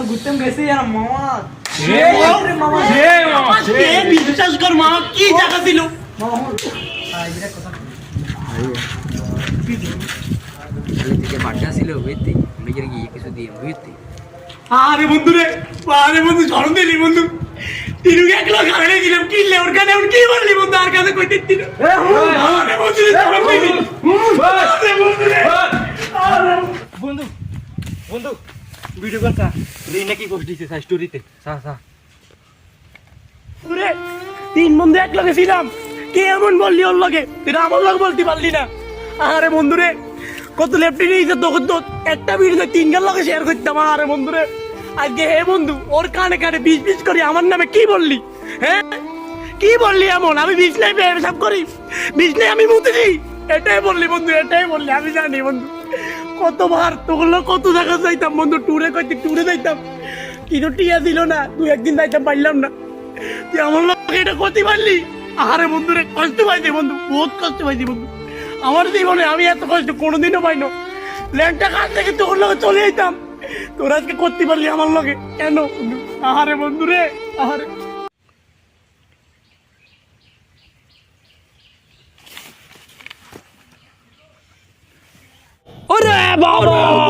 ঘুরতাম গেছি আর মামা বিশ্বাস কর মামা কি জায়গা ছিল আরে বন্ধু রে আরে বন্ধু স্মরণ দিলি বন্ধু তিনু একলা গাড়ি দিলাম কিনলে ওর কানে ওর কি বললি বন্ধু আর কাছে কইতে দিল আরে বন্ধু রে স্মরণ দিলি আরে বন্ধু রে বন্ধু বন্ধু ভিডিও করছা তুই নাকি পোস্ট দিছিস স্টোরিতে সা সা রে তিন বন্ধু এক লগে ছিলাম কে এমন বললি ওর লগে তুই আমার লগে বলতে পারলি না আরে বন্ধু রে কত লেফটি নিয়েছে তখন তো একটা ভিডিও তিনটার লগে শেয়ার করতাম আরে বন্ধু রে আজকে হে বন্ধু ওর কানে কানে বিষ করি আমার নামে কি বললি হ্যাঁ কি বললি এমন আমি বিষ নাই সব করি বিষ নাই আমি মুতে দিই এটাই বললি বন্ধু এটাই বললি আমি জানি বন্ধু কতবার তোগুলো কত জায়গা যাইতাম বন্ধু ট্যুরে যাইতাম কিন্তু টিয়া দিল না তুই একদিন যাইতাম পারলাম না তুই আমার লোক এটা করতে পারলি আরে বন্ধু রে কষ্ট পাইছি বন্ধু বহুত কষ্ট পাইছি বন্ধু আমার জীবনে আমি এত কষ্ট কোনোদিনও পাইনি ল্যান্ডটা কাছ থেকে তোর লগে চলে যেতাম তোরা আজকে করতে পারলি আমার লগে কেন আরে বন্ধু রে আরে ওরে বাবা